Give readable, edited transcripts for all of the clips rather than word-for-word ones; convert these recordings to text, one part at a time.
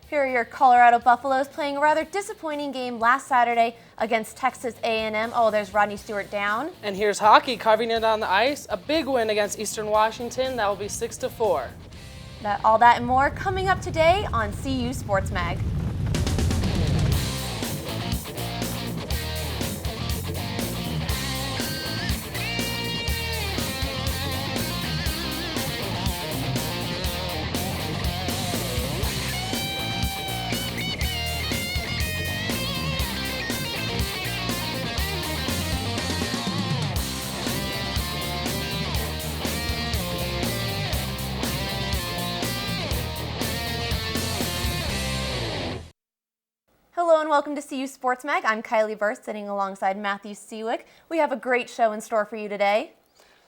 Here are your Colorado Buffaloes playing a rather disappointing game last Saturday against Texas A&M. Oh, there's Rodney Stewart down. And here's hockey carving it on the ice. A big win against Eastern Washington. That will be 6-4. All that and more coming up today on CU Sports Mag. Hello and welcome to CU Sports Mag. I'm Kylie Burst, sitting alongside Matthew Seawick. We have a great show in store for you today.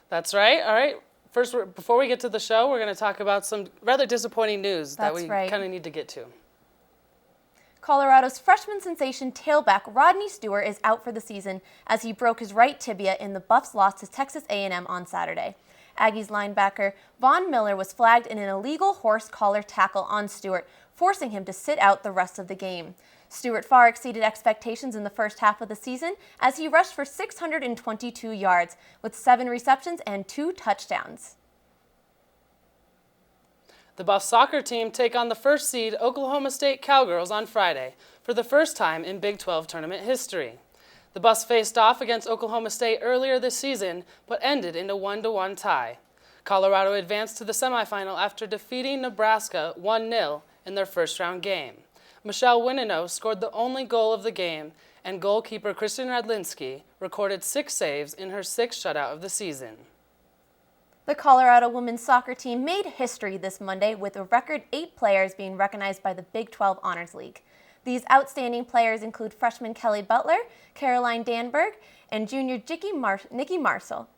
That's right. All right. First, before we get to the show, we're going to talk about some rather disappointing news that we kind of need to get to. Colorado's freshman sensation tailback Rodney Stewart is out for the season as he broke his right tibia in the Buffs' loss to Texas A&M on Saturday. Aggies linebacker Von Miller was flagged in an illegal horse collar tackle on Stewart, forcing him to sit out the rest of the game. Stewart far exceeded expectations in the first half of the season as he rushed for 622 yards with 7 receptions and 2 touchdowns. The Buffs soccer team take on the first seed Oklahoma State Cowgirls on Friday for the first time in Big 12 tournament history. The Buffs faced off against Oklahoma State earlier this season but ended in a 1-1 tie. Colorado advanced to the semifinal after defeating Nebraska 1-0 in their first round game. Michelle Winino scored the only goal of the game, and goalkeeper Kristen Radlinski recorded 6 saves in her 6th shutout of the season. The Colorado women's soccer team made history this Monday with a record 8 players being recognized by the Big 12 Honors League. These outstanding players include freshman Kelly Butler, Caroline Danberg, and junior Nikki Marshall.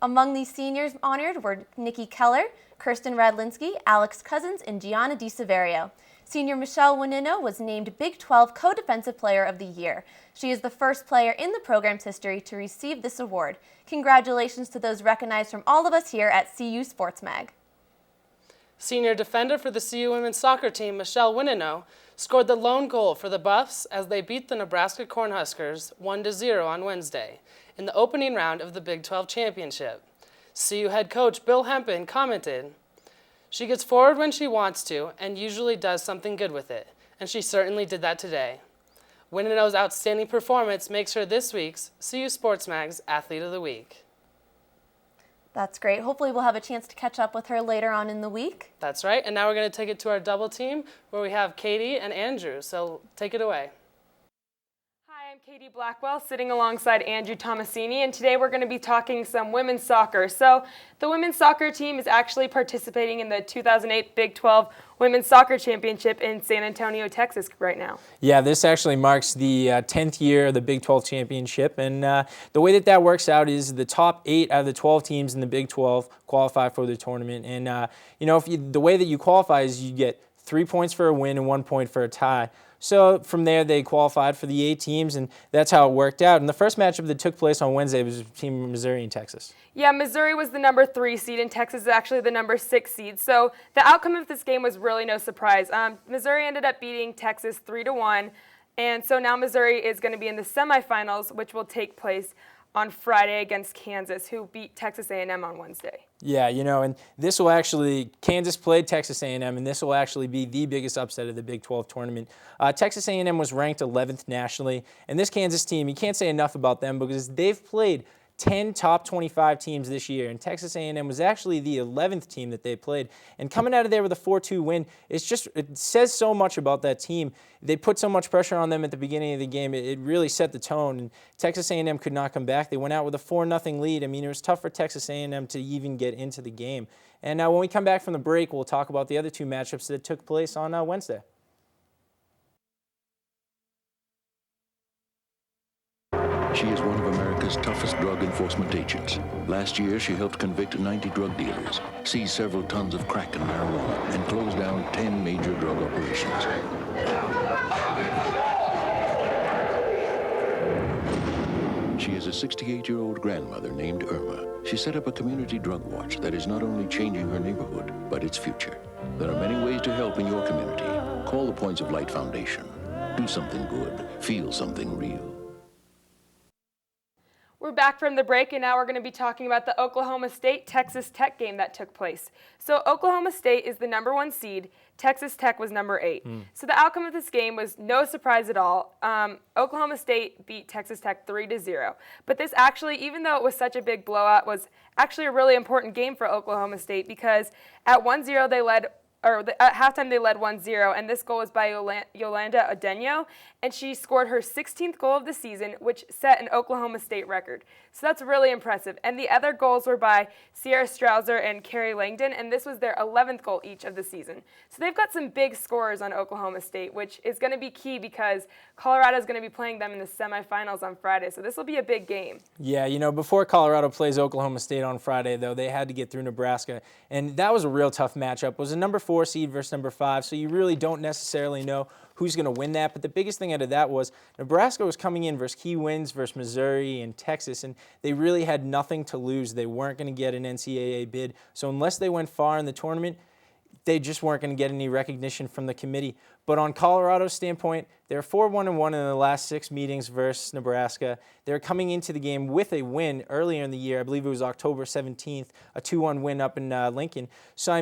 Among these seniors honored were Nikki Keller, Kirsten Radlinski, Alex Cousins, and Gianna DiSeverio. Senior Michelle Winino was named Big 12 Co-Defensive Player of the Year. She is the first player in the program's history to receive this award. Congratulations to those recognized from all of us here at CU Sports Mag. Senior defender for the CU women's soccer team, Michelle Winino, scored the lone goal for the Buffs as they beat the Nebraska Cornhuskers 1-0 on Wednesday in the opening round of the Big 12 Championship. CU head coach Bill Hempen commented, "She gets forward when she wants to and usually does something good with it, and she certainly did that today." Winino's outstanding performance makes her this week's CU Sports Mag's Athlete of the Week. That's great. Hopefully we'll have a chance to catch up with her later on in the week. That's right, and now we're going to take it to our double team where we have Katie and Andrew, so take it away. Hi, I'm Katie Blackwell, sitting alongside Andrew Tomasini, and today we're going to be talking some women's soccer. So the women's soccer team is actually participating in the 2008 Big 12 Women's Soccer Championship in San Antonio, Texas right now. Yeah, this actually marks the 10th year of the Big 12 Championship, and the way that works out is the top 8 out of the 12 teams in the Big 12 qualify for the tournament. And the way that you qualify is you get 3 points for a win and 1 point for a tie. So from there, they qualified for the 8 teams, and that's how it worked out. And the first matchup that took place on Wednesday was between Missouri and Texas. Yeah, Missouri was the number 3 seed, and Texas is actually the number 6 seed. So the outcome of this game was really no surprise. Missouri ended up beating Texas 3-1, and so now Missouri is going to be in the semifinals, which will take place on Friday against Kansas, who beat Texas A&M on Wednesday. Yeah, and this will actually, Kansas played Texas A&M, and this will actually be the biggest upset of the Big 12 tournament. Texas A&M was ranked 11th nationally, and this Kansas team, you can't say enough about them because they've played 10 top 25 teams this year, and Texas A&M was actually the 11th team that they played. And coming out of there with a 4-2 win, it says so much about that team. They put so much pressure on them at the beginning of the game. It really set the tone, and Texas A&M could not come back. They went out with a 4-0 lead. I mean, it was tough for Texas A&M to even get into the game. And when we come back from the break, we'll talk about the other 2 matchups that took place on Wednesday. She is one of America's toughest drug enforcement agents. Last year, she helped convict 90 drug dealers, seize several tons of crack and marijuana, and close down 10 major drug operations. She is a 68-year-old grandmother named Irma. She set up a community drug watch that is not only changing her neighborhood, but its future. There are many ways to help in your community. Call the Points of Light Foundation. Do something good. Feel something real. We're back from the break, and now we're going to be talking about the Oklahoma State-Texas Tech game that took place. So Oklahoma State is the #1 seed. Texas Tech was #8. So the outcome of this game was no surprise at all. Oklahoma State beat Texas Tech 3-0. But this actually, even though it was such a big blowout, was actually a really important game for Oklahoma State because at 1-0 they led. At halftime, they led 1-0, and this goal was by Yolanda Adeno, and she scored her 16th goal of the season, which set an Oklahoma State record. So that's really impressive. And the other goals were by Sierra Strouser and Carrie Langdon, and this was their 11th goal each of the season. So they've got some big scorers on Oklahoma State, which is going to be key because Colorado is going to be playing them in the semifinals on Friday. So this will be a big game. Yeah, before Colorado plays Oklahoma State on Friday, though, they had to get through Nebraska, and that was a real tough matchup. It was a #4 seed versus #5, so you really don't necessarily know who's going to win that. But the biggest thing out of that was Nebraska was coming in versus key wins versus Missouri and Texas, and they really had nothing to lose. They weren't going to get an NCAA bid, so unless they went far in the tournament, they just weren't going to get any recognition from the committee. But on Colorado's standpoint, they're 4-1-1 in the last 6 meetings versus Nebraska. They're coming into the game with a win earlier in the year. I believe it was October 17th, a 2-1 win up in Lincoln. So,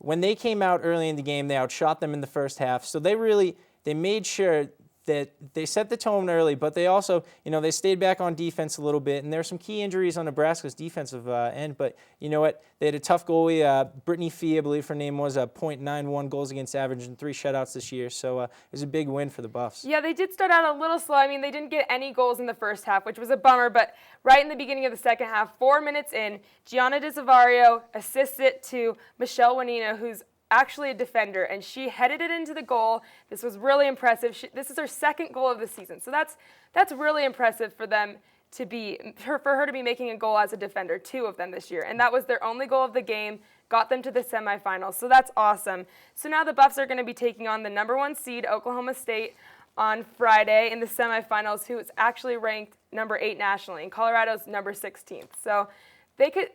when they came out early in the game, they outshot them in the first half. So they made sure that they set the tone early, but they also, they stayed back on defense a little bit. And there were some key injuries on Nebraska's defensive end, but you know what? They had a tough goalie, Brittany Fee, I believe her name was, .91 goals against average and 3 shutouts this year. So it was a big win for the Buffs. Yeah, they did start out a little slow. They didn't get any goals in the first half, which was a bummer, but right in the beginning of the second half, 4 minutes in, Gianna DeSavario assists it to Michelle Wanina, who's actually a defender, and she headed it into the goal. This was really impressive. This is her 2nd goal of the season, so that's really impressive for them for her to be making a goal as a defender, 2 of them this year, and that was their only goal of the game, got them to the semifinals, so that's awesome. So now the Buffs are going to be taking on the #1 seed, Oklahoma State, on Friday in the semifinals, who is actually ranked #8 nationally, and Colorado's #16th. So they could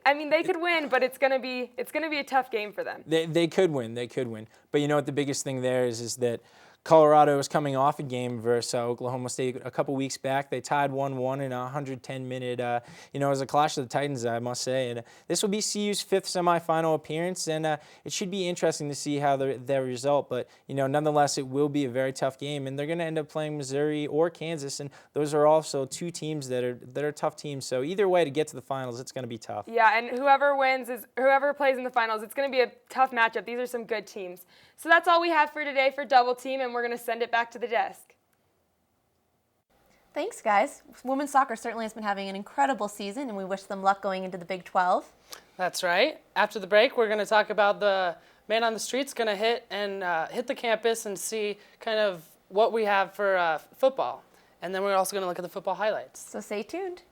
win, but it's gonna be a tough game for them. They could win. But you know what the biggest thing there is that Colorado is coming off a game versus Oklahoma State a couple weeks back. They tied 1-1 in a 110-minute, it was a clash of the Titans, I must say. And this will be CU's 5th semifinal appearance, and it should be interesting to see how their result. But, nonetheless, it will be a very tough game, and they're going to end up playing Missouri or Kansas, and those are also 2 teams that are tough teams. So either way, to get to the finals, it's going to be tough. Yeah, and whoever plays in the finals, it's going to be a tough matchup. These are some good teams. So that's all we have for today for Double Team, and we're going to send it back to the desk. Thanks, guys. Women's soccer certainly has been having an incredible season, and we wish them luck going into the Big 12. That's right. After the break, we're going to talk about the man on the street's going to hit the campus and see kind of what we have for football. And then we're also going to look at the football highlights. So stay tuned.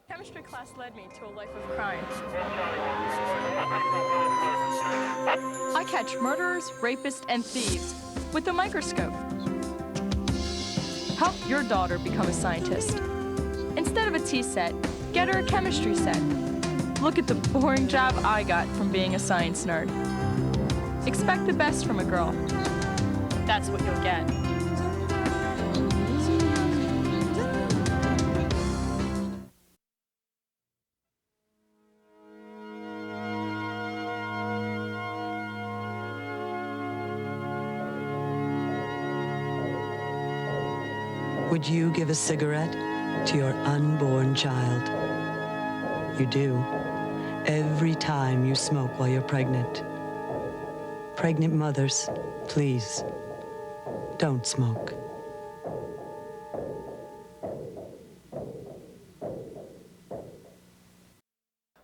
Chemistry class led me to a life of crime. I catch murderers, rapists, and thieves with a microscope. Help your daughter become a scientist. Instead of a tea set, get her a chemistry set. Look at the boring job I got from being a science nerd. Expect the best from a girl. That's what you'll get. Would you give a cigarette to your unborn child? You do. Every time you smoke while you're pregnant. Pregnant mothers, please, don't smoke.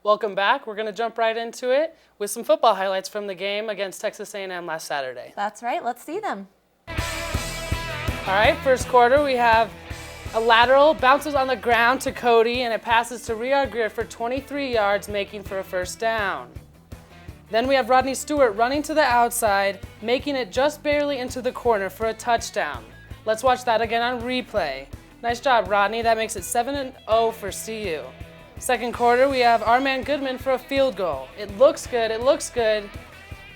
Welcome back. We're going to jump right into it with some football highlights from the game against Texas A&M last Saturday. That's right. Let's see them. All right, first quarter, we have a lateral, bounces on the ground to Cody, and it passes to Riyad Greer for 23 yards, making for a first down. Then we have Rodney Stewart running to the outside, making it just barely into the corner for a touchdown. Let's watch that again on replay. Nice job, Rodney. That makes it 7-0 for CU. Second quarter, we have our man Goodman for a field goal. It looks good.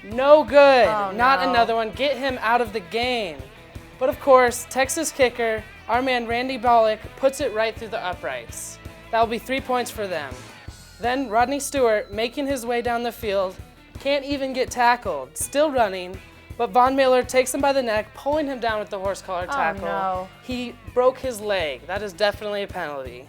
No good. Oh, Not no. another one. Get him out of the game. But of course, Texas kicker, our man Randy Bollock, puts it right through the uprights. That will be 3 points for them. Then Rodney Stewart, making his way down the field, can't even get tackled, still running, but Von Miller takes him by the neck, pulling him down with the horse collar tackle. no. He broke his leg. That is definitely a penalty.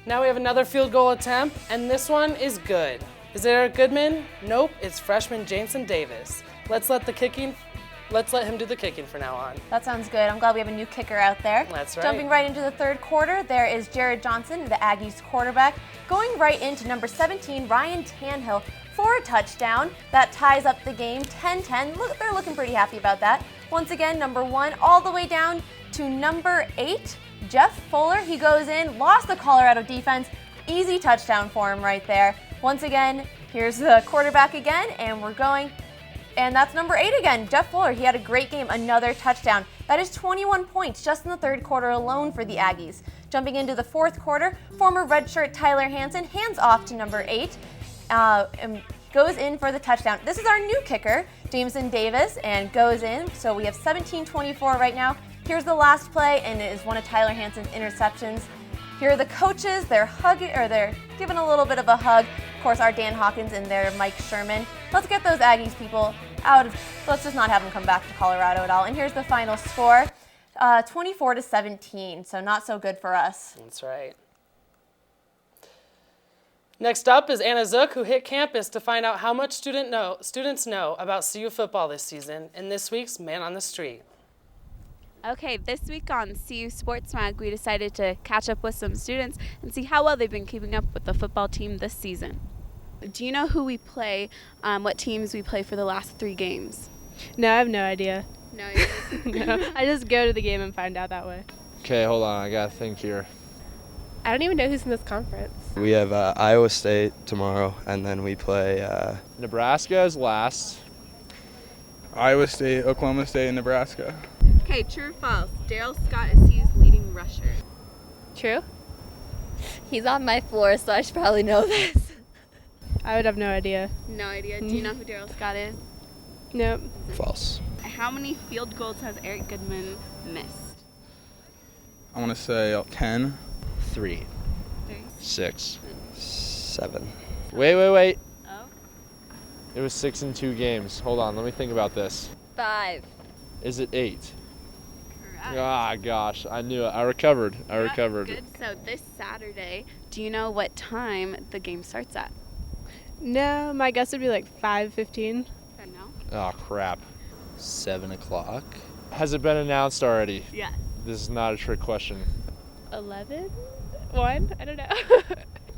Now we have another field goal attempt, and this one is good. Is it Eric Goodman? Nope, it's freshman Jason Davis. Let's let him do the kicking from now on. That sounds good. I'm glad we have a new kicker out there. That's right. Jumping right into the third quarter, there is Jared Johnson, the Aggies quarterback, going right into number 17, Ryan Tannehill, for a touchdown. That ties up the game 10-10. Look, they're looking pretty happy about that. Once again, number 1 all the way down to number 8, Jeff Fuller. He goes in, lost the Colorado defense. Easy touchdown for him right there. Once again, here's the quarterback again, and we're going. And that's number 8 again, Jeff Fuller. He had a great game, another touchdown. That is 21 points just in the third quarter alone for the Aggies. Jumping into the fourth quarter, former redshirt Tyler Hansen hands off to number 8 and goes in for the touchdown. This is our new kicker, Jameson Davis, and goes in. So we have 17-24 right now. Here's the last play, and it is one of Tyler Hansen's interceptions. Here are the coaches. They're giving a little bit of a hug. Of course, our Dan Hawkins and their Mike Sherman. Let's get those Aggies people out of. Let's just not have them come back to Colorado at all. And here's the final score, 24-17. So not so good for us. That's right. Next up is Anna Zook, who hit campus to find out how much students know about CU football this season in this week's Man on the Street. Okay, this week on CU Sports Mag, we decided to catch up with some students and see how well they've been keeping up with the football team this season. Do you know who we play, what teams we play for the last 3 games? No, I have no idea. No. No, I just go to the game and find out that way. Okay, hold on, I gotta think here. I don't even know who's in this conference. We have Iowa State tomorrow, and then we play Nebraska is last. Iowa State, Oklahoma State, and Nebraska. Okay, true or false? Daryl Scott is CU's leading rusher. True? He's on my floor, so I should probably know this. I would have no idea. No idea. Do you know who Daryl Scott is? Nope. False. How many field goals has Eric Goodman missed? I want to say 10. 3. 3. 6. 7. Wait. Oh? It was 6 in 2 games. Hold on, let me think about this. 5. Is it 8? Correct. Ah, gosh, I knew it. I recovered. Good. So this Saturday, do you know what time the game starts at? No, my guess would be like 5:15. No. Oh, crap. 7 o'clock. Has it been announced already? Yeah. This is not a trick question. 11? 1? I don't know.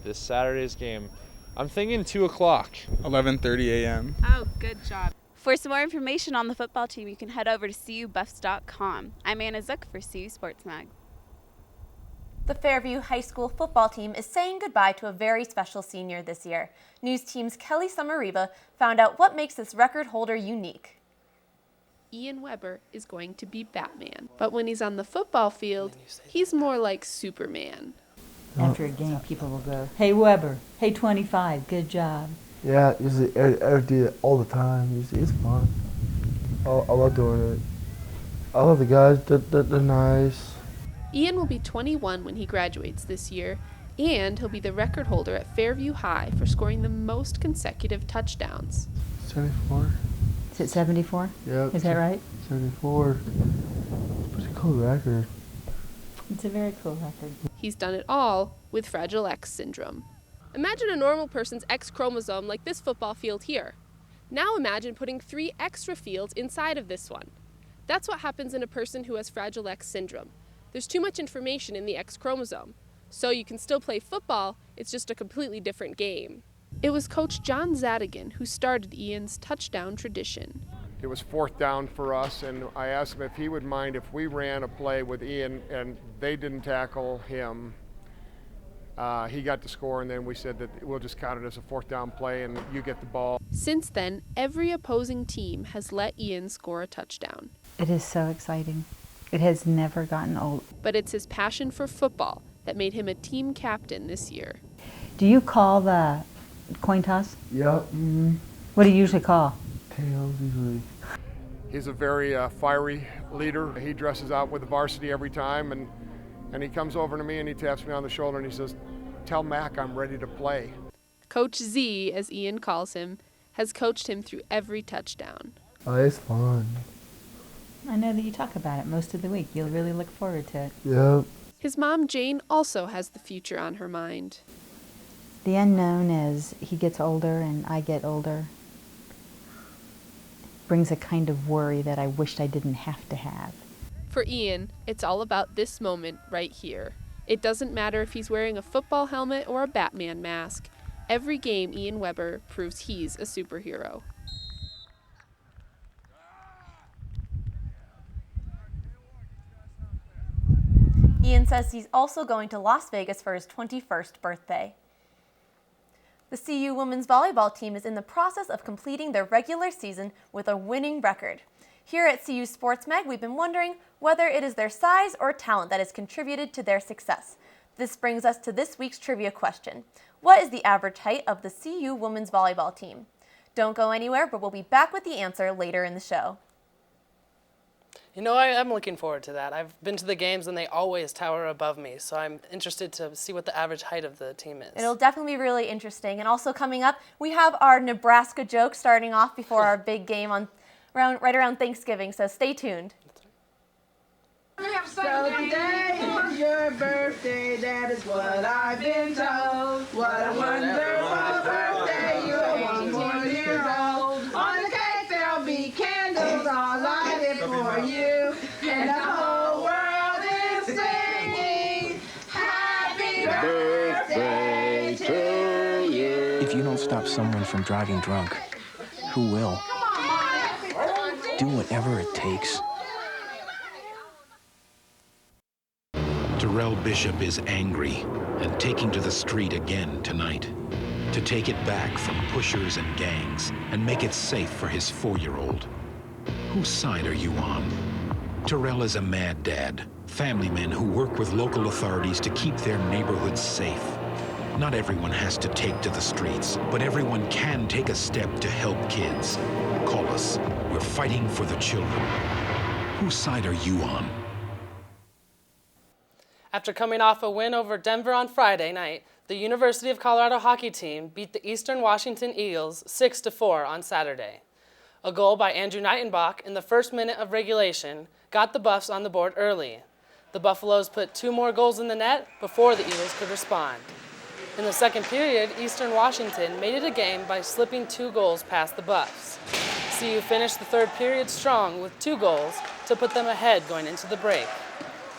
This Saturday's game, I'm thinking 2 o'clock. 11:30 a.m. Oh, good job. For some more information on the football team, you can head over to cubuffs.com. I'm Anna Zook for CU Sports Mag. The Fairview High School football team is saying goodbye to a very special senior this year. News Team's Kelly Sumariva found out what makes this record holder unique. Ian Weber is going to be Batman, but when he's on the football field, he's more like Superman. After a game, people will go, "Hey Weber, hey 25, good job." Yeah, usually I do it all the time. Usually it's fun. I love doing it. I love the guys. They're nice. Ian will be 21 when he graduates this year, and he'll be the record holder at Fairview High for scoring the most consecutive touchdowns. 74. Is it 74? Yep. Is that right? 74. It's a pretty cool record. It's a very cool record. He's done it all with Fragile X syndrome. Imagine a normal person's X chromosome like this football field here. Now imagine putting 3 extra fields inside of this one. That's what happens in a person who has Fragile X syndrome. There's too much information in the X chromosome. So you can still play football, it's just a completely different game. It was Coach John Zadigan who started Ian's touchdown tradition. It was 4th down for us, and I asked him if he would mind if we ran a play with Ian and they didn't tackle him. He got the score, and then we said that we'll just count it as a 4th down play and you get the ball. Since then, every opposing team has let Ian score a touchdown. It is so exciting. It has never gotten old. But it's his passion for football that made him a team captain this year. Do you call the coin toss? Yep. What do you usually call? tails usually. He's a very fiery leader. He dresses out with the varsity every time, and he comes over to me and he taps me on the shoulder and he says, "Tell Mac I'm ready to play." Coach Z, as Ian calls him, has coached him through every touchdown. Oh, it's fun. I know that you talk about it most of the week. You'll really look forward to it. Yep. His mom, Jane, also has the future on her mind. The unknown as he gets older and I get older brings a kind of worry that I wished I didn't have to have. For Ian, it's all about this moment right here. It doesn't matter if he's wearing a football helmet or a Batman mask. Every game, Ian Weber proves he's a superhero. Ian says he's also going to Las Vegas for his 21st birthday. The CU women's volleyball team is in the process of completing their regular season with a winning record. Here at CU Sports Mag, we've been wondering whether it is their size or talent that has contributed to their success. This brings us to this week's trivia question. What is the average height of the CU women's volleyball team? Don't go anywhere, but we'll be back with the answer later in the show. You know, I'm looking forward to that. I've been to the games and they always tower above me, so I'm interested to see what the average height of the team is. It'll definitely be really interesting. And also coming up, we have our Nebraska joke starting off before our big game right around Thanksgiving, so stay tuned. So today is your birthday, that is what I've been told. What a wonderful birthday, you're 1 more year old. On the cake there'll be candles, I'll light it for you. And the whole world is singing, happy birthday to you. If you don't stop someone from driving drunk, who will? Do whatever it takes. Terrell Bishop is angry and taking to the street again tonight to take it back from pushers and gangs and make it safe for his 4-year-old. Whose side are you on? Terrell is a mad dad, family men who work with local authorities to keep their neighborhoods safe. Not everyone has to take to the streets, but everyone can take a step to help kids. Call us. We're fighting for the children. Whose side are you on? After coming off a win over Denver on Friday night, the University of Colorado hockey team beat the Eastern Washington Eagles 6-4 on Saturday. A goal by Andrew Nightenbach in the first minute of regulation got the Buffs on the board early. The Buffaloes put 2 more goals in the net before the Eagles could respond. In the second period, Eastern Washington made it a game by slipping 2 goals past the Buffs. CU finished the third period strong with 2 goals to put them ahead going into the break.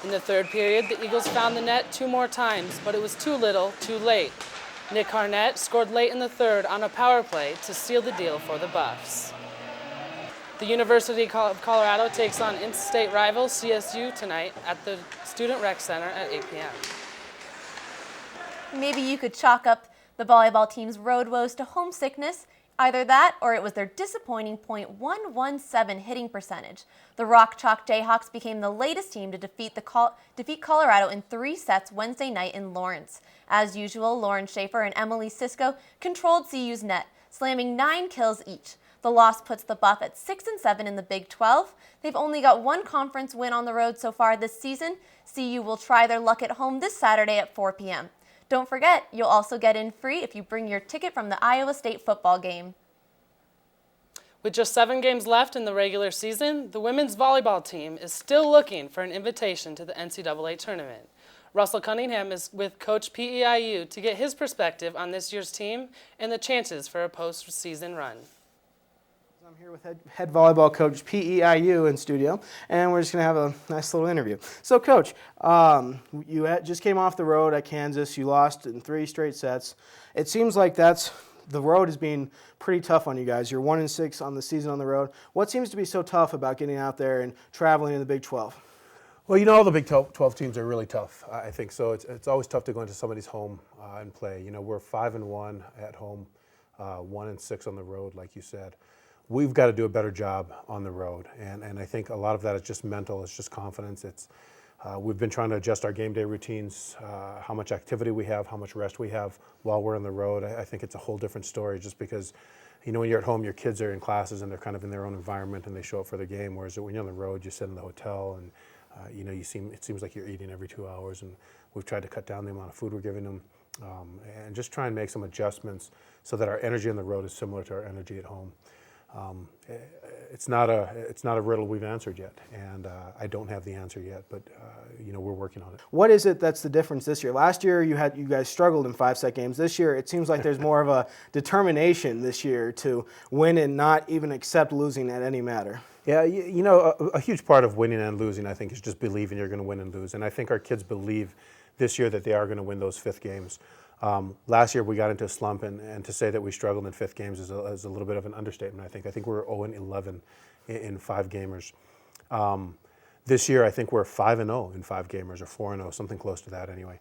In the third period, the Eagles found the net 2 more times, but it was too little, too late. Nick Harnett scored late in the third on a power play to seal the deal for the Buffs. The University of Colorado takes on in-state rival CSU tonight at the Student Rec Center at 8 p.m. Maybe you could chalk up the volleyball team's road woes to homesickness. Either that, or it was their disappointing .117 hitting percentage. The Rock Chalk Jayhawks became the latest team to defeat Colorado in 3 sets Wednesday night in Lawrence. As usual, Lauren Schaefer and Emily Sisko controlled CU's net, slamming 9 kills each. The loss puts the Buff at 6-7 in the Big 12. They've only got 1 conference win on the road so far this season. CU will try their luck at home this Saturday at 4 p.m. Don't forget, you'll also get in free if you bring your ticket from the Iowa State football game. With just 7 games left in the regular season, the women's volleyball team is still looking for an invitation to the NCAA tournament. Russell Cunningham is with Coach PEIU to get his perspective on this year's team and the chances for a postseason run. I'm here with head volleyball coach PEIU in studio, and we're just going to have a nice little interview. So, Coach, you just came off the road at Kansas. You lost in 3 straight sets. It seems like the road is being pretty tough on you guys. You're 1-6 on the season on the road. What seems to be so tough about getting out there and traveling in the Big 12? Well, you know, all the Big 12 teams are really tough, I think. So it's always tough to go into somebody's home and play. You know, we're 5-1 at home, 1-6 on the road, like you said. We've got to do a better job on the road, and I think a lot of that is just mental. It's just confidence. We've been trying to adjust our game day routines, how much activity we have, how much rest we have while we're on the road. I think it's a whole different story just because You know, when you're at home, your kids are in classes and they're kind of in their own environment and they show up for the game. Whereas when you're on the road, you sit in the hotel and you know, it seems like you're eating every 2 hours. And we've tried to cut down the amount of food we're giving them and just try and make some adjustments so that our energy on the road is similar to our energy at home. It's not a riddle we've answered yet, and I don't have the answer yet, but you know, we're working on it. What is it that's the difference this year? Last year you guys struggled in 5-set games. This year it seems like there's more of a determination this year to win and not even accept losing at any matter. Yeah, you know, a huge part of winning and losing, I think, is just believing you're going to win and lose, and I think our kids believe this year that they are going to win those 5th games. Last year we got into a slump, and to say that we struggled in 5th games is a little bit of an understatement. I think we're 0-11 in 5 gamers. This year I think we're 5-0 in 5 gamers, or 4-0, something close to that anyway.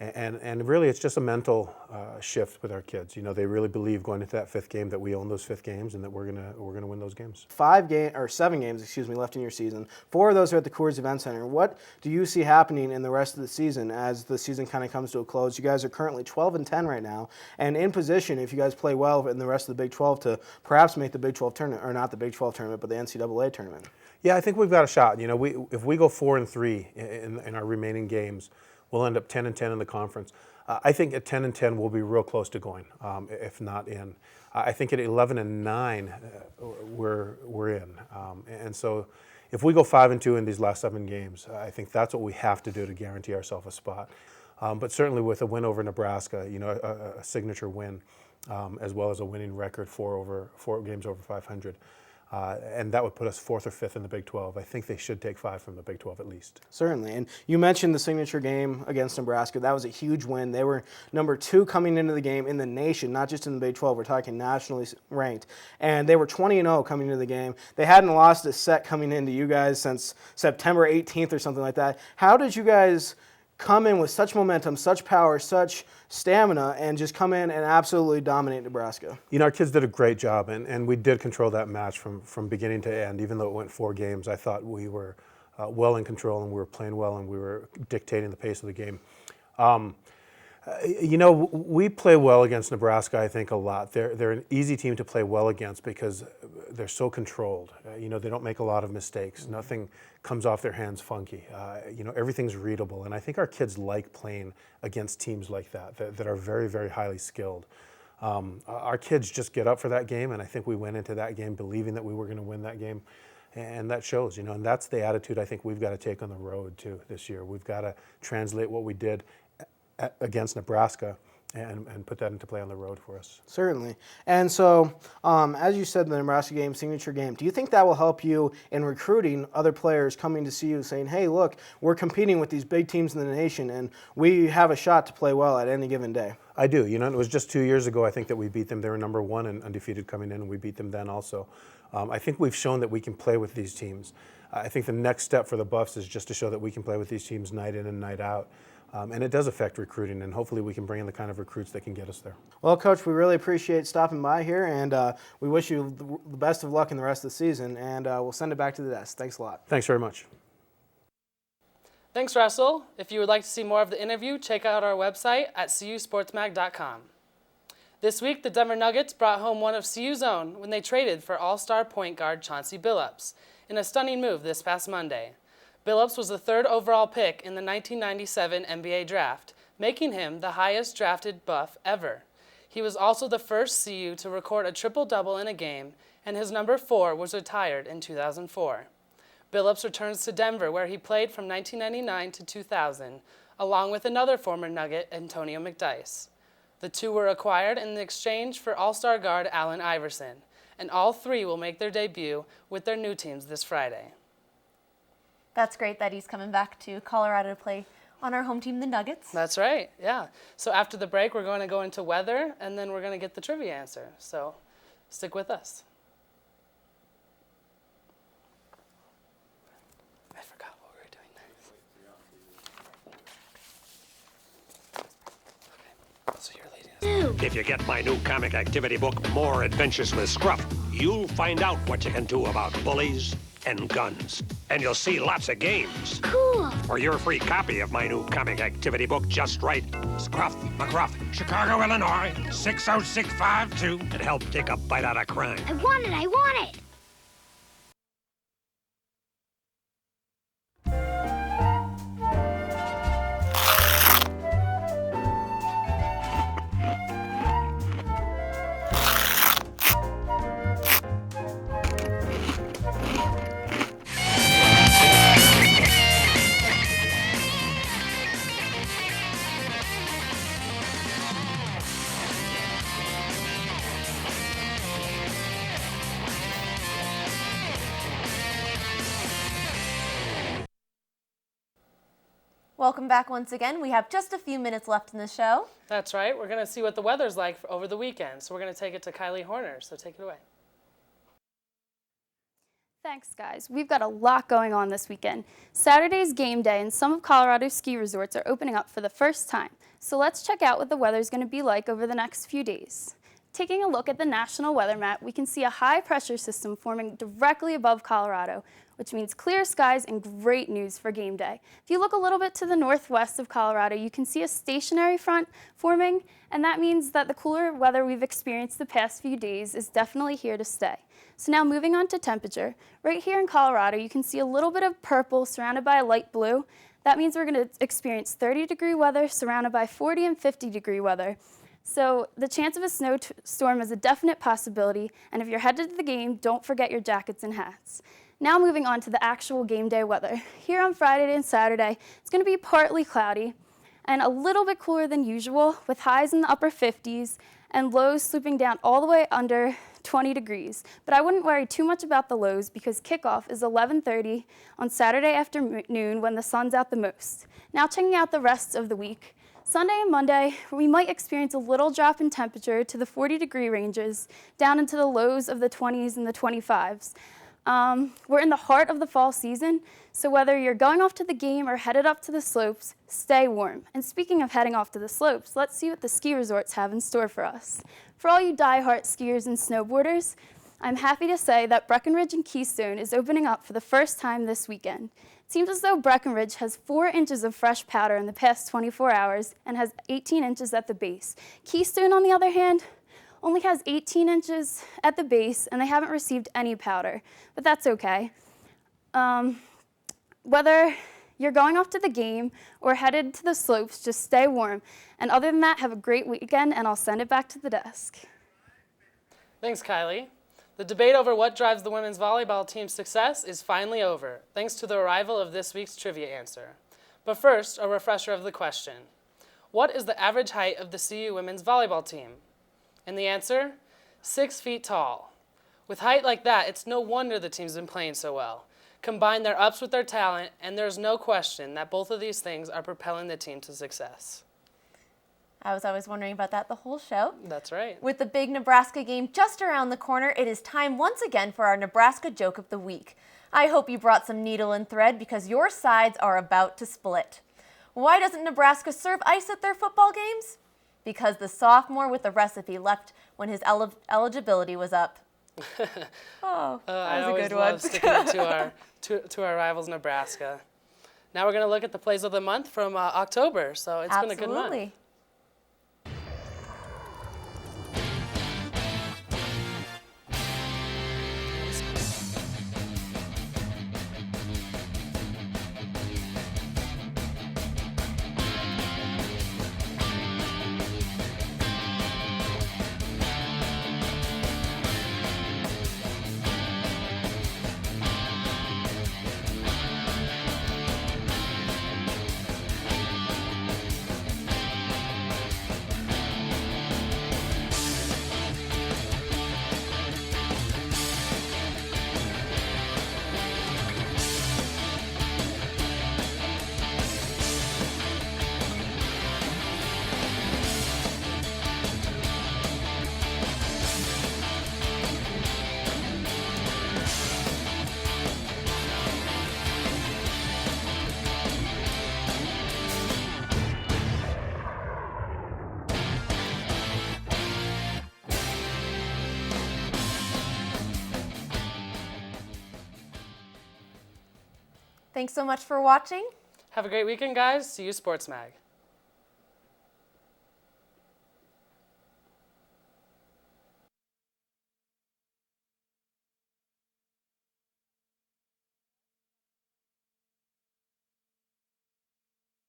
And really it's just a mental shift with our kids. You know, they really believe going into that 5th game that we own those 5th games and that we're gonna win those games. 7 games, left in your season. 4 of those are at the Coors Event Center. What do you see happening in the rest of the season as the season kind of comes to a close? You guys are currently 12-10 right now, and in position, if you guys play well in the rest of the Big 12, to perhaps make the Big 12 tournament, or not the Big 12 tournament, but the NCAA tournament. Yeah, I think we've got a shot. You know, if we go 4-3 in our remaining games, we'll end up 10-10 in the conference. I think at 10-10 we'll be real close to going, if not in. I think at 11-9 we're in. And so if we go 5-2 in these last 7 games, I think that's what we have to do to guarantee ourselves a spot. But certainly with a win over Nebraska, you know, a signature win, as well as a winning record, 4 games over 500. And that would put us 4th or 5th in the Big 12. I think they should take 5 from the Big 12 at least. Certainly. And you mentioned the signature game against Nebraska. That was a huge win. They were number 2 coming into the game in the nation, not just in the Big 12. We're talking nationally ranked. And they were 20-0 coming into the game. They hadn't lost a set coming into you guys since September 18th or something like that. How did you guys come in with such momentum, such power, such stamina, and just come in and absolutely dominate Nebraska? You know, our kids did a great job, and we did control that match from beginning to end. Even though it went 4 games, I thought we were well in control, and we were playing well, and we were dictating the pace of the game. You know, we play well against Nebraska, I think, a lot. They're an easy team to play well against because they're so controlled. You know, they don't make a lot of mistakes. Nothing comes off their hands funky. You know, everything's readable. And I think our kids like playing against teams like that are very, very highly skilled. Our kids just get up for that game, and I think we went into that game believing that we were going to win that game. And that shows, you know, and that's the attitude I think we've got to take on the road, too, this year. We've got to translate what we did against Nebraska and put that into play on the road for us. Certainly. And so, as you said, the Nebraska game, signature game, do you think that will help you in recruiting other players coming to see you saying, hey, look, we're competing with these big teams in the nation, and we have a shot to play well at any given day? I do. You know, it was just 2 years ago, I think, that we beat them. They were number 1 and undefeated coming in, and we beat them then also. I think we've shown that we can play with these teams. I think the next step for the Buffs is just to show that we can play with these teams night in and night out. And it does affect recruiting, and hopefully we can bring in the kind of recruits that can get us there. Well, Coach, we really appreciate stopping by here, and we wish you the best of luck in the rest of the season, and we'll send it back to the desk. Thanks a lot. Thanks very much. Thanks, Russell. If you would like to see more of the interview, check out our website at cusportsmag.com. This week, the Denver Nuggets brought home one of CU's own when they traded for all-star point guard Chauncey Billups in a stunning move this past Monday. Billups was the 3rd overall pick in the 1997 NBA draft, making him the highest drafted Buff ever. He was also the first CU to record a triple-double in a game, and his number 4 was retired in 2004. Billups returns to Denver, where he played from 1999 to 2000, along with another former Nugget, Antonio McDyess. The 2 were acquired in exchange for all-star guard Allen Iverson, and all 3 will make their debut with their new teams this Friday. That's great that he's coming back to Colorado to play on our home team, the Nuggets. That's right, yeah. So after the break, we're going to go into weather, and then we're going to get the trivia answer. So stick with us. I forgot what we were doing next. Okay, so you're leading us. If you get my new comic activity book, More Adventures with Scruff, you'll find out what you can do about bullies, and guns. And you'll see lots of games. Cool. For your free copy of my new comic activity book, Just Right, Scruff McGruff, Chicago, Illinois, 60652. It helped take a bite out of crime. I want it, I want it. Welcome back once again. We have just a few minutes left in the show. That's right. We're going to see what the weather's like over the weekend. So we're going to take it to Kylie Horner. So take it away. Thanks, guys. We've got a lot going on this weekend. Saturday's game day, and some of Colorado's ski resorts are opening up for the first time. So let's check out what the weather's going to be like over the next few days. Taking a look at the national weather map, we can see a high pressure system forming directly above Colorado, which means clear skies and great news for game day. If you look a little bit to the northwest of Colorado, you can see a stationary front forming, and that means that the cooler weather we've experienced the past few days is definitely here to stay. So now moving on to temperature, right here in Colorado, you can see a little bit of purple surrounded by a light blue. That means we're going to experience 30-degree weather surrounded by 40 and 50-degree weather. So the chance of a snowstorm is a definite possibility, and if you're headed to the game, don't forget your jackets and hats. Now moving on to the actual game day weather. Here on Friday and Saturday, it's going to be partly cloudy and a little bit cooler than usual, with highs in the upper 50s and lows slipping down all the way under 20 degrees. But I wouldn't worry too much about the lows because kickoff is 11:30 on Saturday afternoon when the sun's out the most. Now checking out the rest of the week. Sunday and Monday, we might experience a little drop in temperature to the 40-degree ranges, down into the lows of the 20s and the 25s. We're in the heart of the fall season, so whether you're going off to the game or headed up to the slopes, stay warm. And speaking of heading off to the slopes, let's see what the ski resorts have in store for us. For all you die-hard skiers and snowboarders, I'm happy to say that Breckenridge and Keystone is opening up for the first time this weekend. It seems as though Breckenridge has 4 inches of fresh powder in the past 24 hours and has 18 inches at the base. Keystone, on the other hand, only has 18 inches at the base, and they haven't received any powder, but that's okay. Whether you're going off to the game or headed to the slopes, just stay warm. And other than that, have a great weekend, and I'll send it back to the desk. Thanks, Kylie. The debate over what drives the women's volleyball team's success is finally over, thanks to the arrival of this week's trivia answer. But first, a refresher of the question. What is the average height of the CU women's volleyball team? And the answer? 6 feet tall. With height like that, it's no wonder the team's been playing so well. Combine their ups with their talent, and there's no question that both of these things are propelling the team to success. I was always wondering about that the whole show. That's right. With the big Nebraska game just around the corner, it is time once again for our Nebraska Joke of the Week. I hope you brought some needle and thread because your sides are about to split. Why doesn't Nebraska serve ice at their football games? Because the sophomore with the recipe left when his eligibility was up. Oh, that was a good one. I always love sticking to our rivals, Nebraska. Now we're going to look at the plays of the month from October, so it's been a good month. Absolutely. Thanks so much for watching. Have a great weekend, guys. See you, Sports Mag.